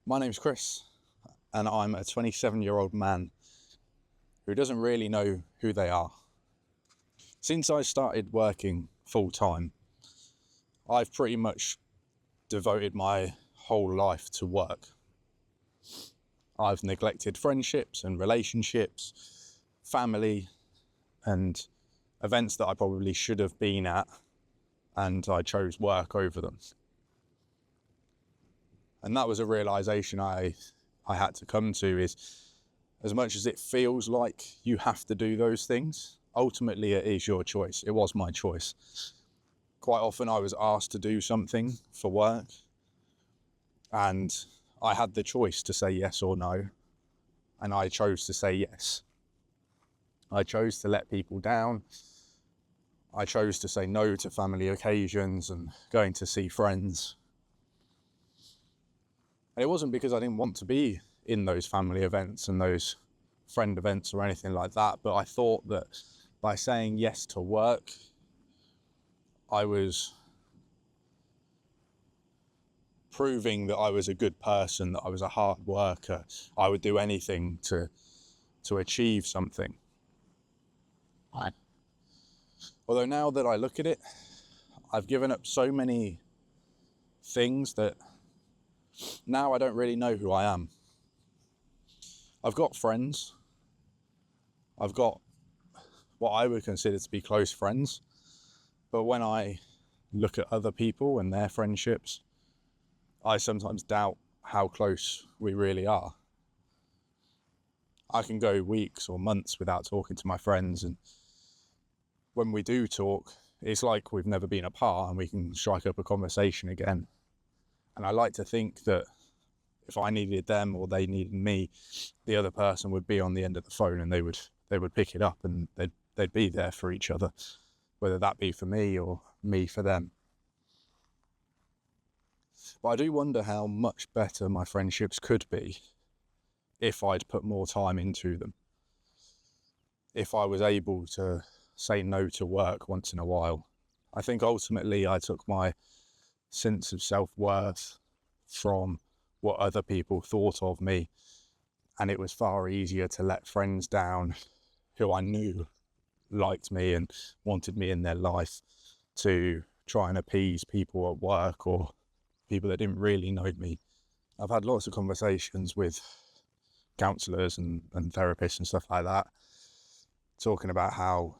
My name's Chris, and I'm a 27-year-old man who doesn't really know who they are. Since I started working full-time, I've pretty much devoted my whole life to work. I've neglected friendships and relationships, family, and events that I probably should have been at, and I chose work over them. And that was a realization I had to come to, is as much as it feels like you have to do those things, ultimately it is your choice. It was my choice. Quite often I was asked to do something for work and I had the choice to say yes or no, and I chose to say yes. I chose to let people down. I chose to say no to family occasions and going to see friends. And it wasn't because I didn't want to be in those family events and those friend events or anything like that, but I thought that by saying yes to work, I was proving that I was a good person, that I was a hard worker. I would do anything to achieve something. What? Although now that I look at it, I've given up so many things that now I don't really know who I am. I've got friends. I've got what I would consider to be close friends. But when I look at other people and their friendships, I sometimes doubt how close we really are. I can go weeks or months without talking to my friends, and when we do talk, it's like we've never been apart and we can strike up a conversation again. And I like to think that if I needed them or they needed me, the other person would be on the end of the phone and they would pick it up and they'd be there for each other, whether that be for me or me for them. But I do wonder how much better my friendships could be if I'd put more time into them. If I was able to say no to work once in a while. I think ultimately I took my sense of self-worth from what other people thought of me, and it was far easier to let friends down who I knew liked me and wanted me in their life, to try and appease people at work or people that didn't really know me. I've had lots of conversations with counsellors and therapists and stuff like that, talking about how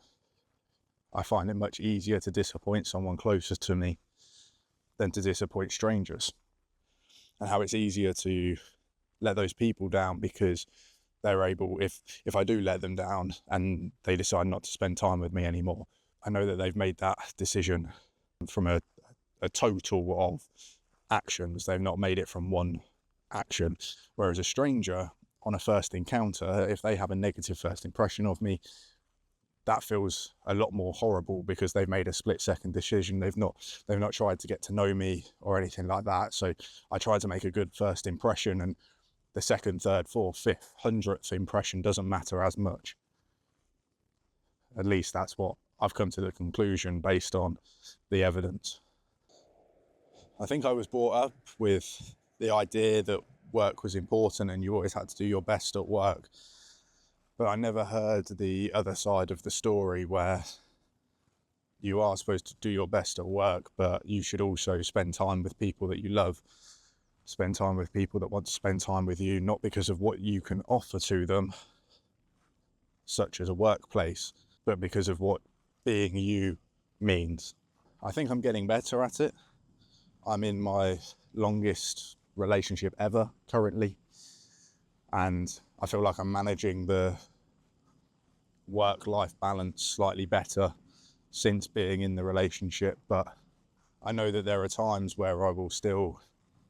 I find it much easier to disappoint someone closer to me than to disappoint strangers, and how it's easier to let those people down because they're able, if I do let them down and they decide not to spend time with me anymore, I know that they've made that decision from a total of actions. They've not made it from one action. Whereas a stranger on a first encounter, if they have a negative first impression of me, that feels a lot more horrible because they've made a split-second decision. They've not tried to get to know me or anything like that. So I try to make a good first impression, and the second, third, fourth, fifth, 100th impression doesn't matter as much. At least that's what I've come to the conclusion based on the evidence. I think I was brought up with the idea that work was important and you always had to do your best at work. But I never heard the other side of the story, where you are supposed to do your best at work, but you should also spend time with people that you love, spend time with people that want to spend time with you, not because of what you can offer to them, such as a workplace, but because of what being you means. I think I'm getting better at it. I'm in my longest relationship ever currently, and I feel like I'm managing the work-life balance slightly better since being in the relationship. But I know that there are times where I will still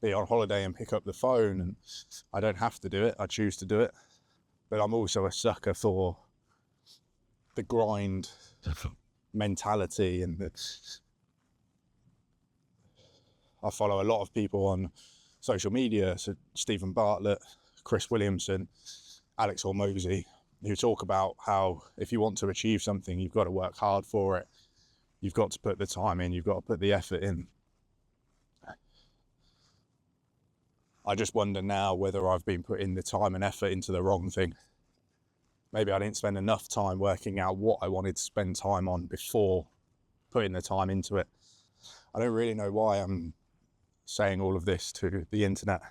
be on holiday and pick up the phone, and I don't have to do it, I choose to do it. But I'm also a sucker for the grind mentality, and I follow a lot of people on social media, so Stephen Bartlett, Chris Williamson, Alex Hormozy, who talk about how if you want to achieve something, you've got to work hard for it. You've got to put the time in, you've got to put the effort in. I just wonder now whether I've been putting the time and effort into the wrong thing. Maybe I didn't spend enough time working out what I wanted to spend time on before putting the time into it. I don't really know why I'm saying all of this to the internet.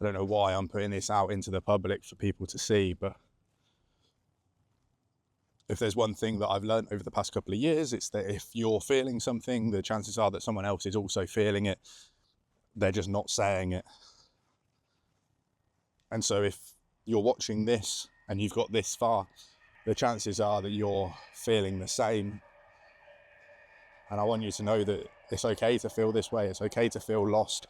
I don't know why I'm putting this out into the public for people to see, but if there's one thing that I've learned over the past couple of years, it's that if you're feeling something, the chances are that someone else is also feeling it. They're just not saying it. And so if you're watching this and you've got this far, the chances are that you're feeling the same. And I want you to know that it's okay to feel this way. It's okay to feel lost.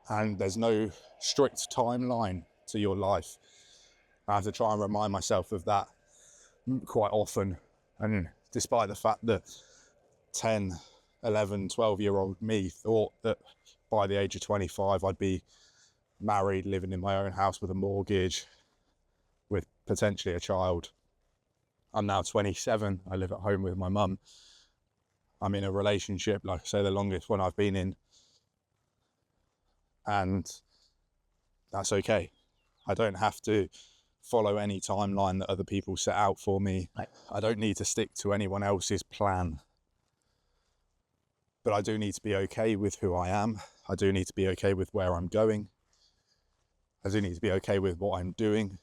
And there's no strict timeline to your life. I have to try and remind myself of that quite often. And despite the fact that 10, 11, 12-year-old me thought that by the age of 25 I'd be married, living in my own house with a mortgage, with potentially a child. I'm now 27. I live at home with my mum. I'm in a relationship, like I say, the longest one I've been in. And that's okay. I don't have to follow any timeline that other people set out for me. I don't need to stick to anyone else's plan. But I do need to be okay with who I am. I do need to be okay with where I'm going. I do need to be okay with what I'm doing.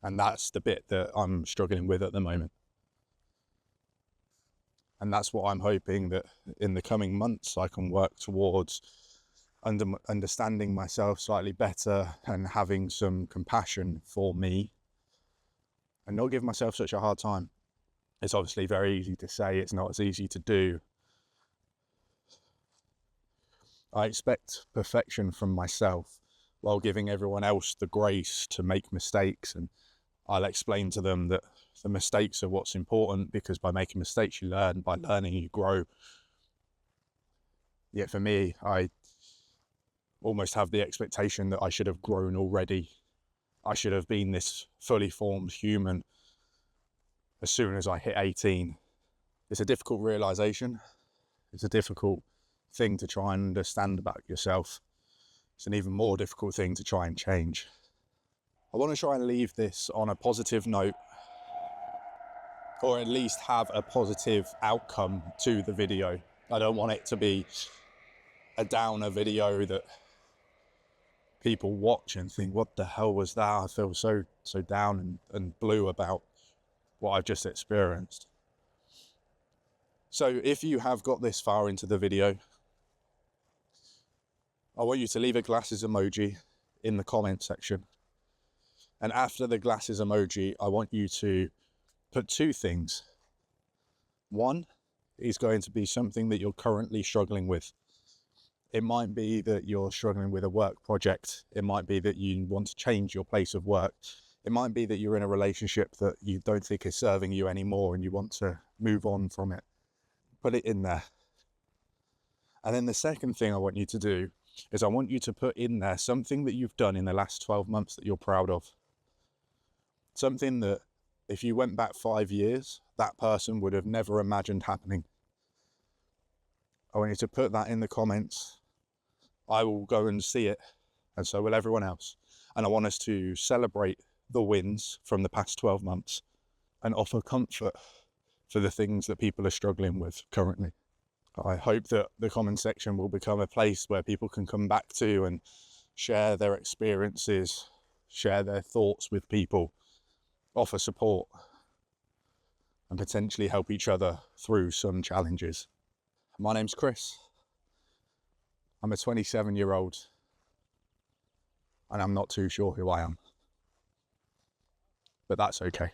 And that's the bit that I'm struggling with at the moment. And that's what I'm hoping that in the coming months I can work towards understanding myself slightly better and having some compassion for me and not give myself such a hard time. It's obviously very easy to say, it's not as easy to do. I expect perfection from myself while giving everyone else the grace to make mistakes, and I'll explain to them that the mistakes are what's important, because by making mistakes you learn, by learning you grow. Yet for me, I almost have the expectation that I should have grown already. I should have been this fully formed human as soon as I hit 18. It's a difficult realization. It's a difficult thing to try and understand about yourself. It's an even more difficult thing to try and change. I want to try and leave this on a positive note, or at least have a positive outcome to the video. I don't want it to be a downer video that people watch and think, what the hell was that? I feel so down and blue about what I've just experienced. So if you have got this far into the video, I want you to leave a glasses emoji in the comment section. And after the glasses emoji, I want you to put two things. One is going to be something that you're currently struggling with. It might be that you're struggling with a work project. It might be that you want to change your place of work. It might be that you're in a relationship that you don't think is serving you anymore and you want to move on from it. Put it in there. And then the second thing I want you to do is I want you to put in there something that you've done in the last 12 months that you're proud of. Something that if you went back 5 years, that person would have never imagined happening. I want you to put that in the comments. I will go and see it, and so will everyone else. And I want us to celebrate the wins from the past 12 months and offer comfort for the things that people are struggling with currently. I hope that the comment section will become a place where people can come back to and share their experiences, share their thoughts with people, offer support, and potentially help each other through some challenges. My name's Chris. I'm a 27-year-old, and I'm not too sure who I am. But that's okay.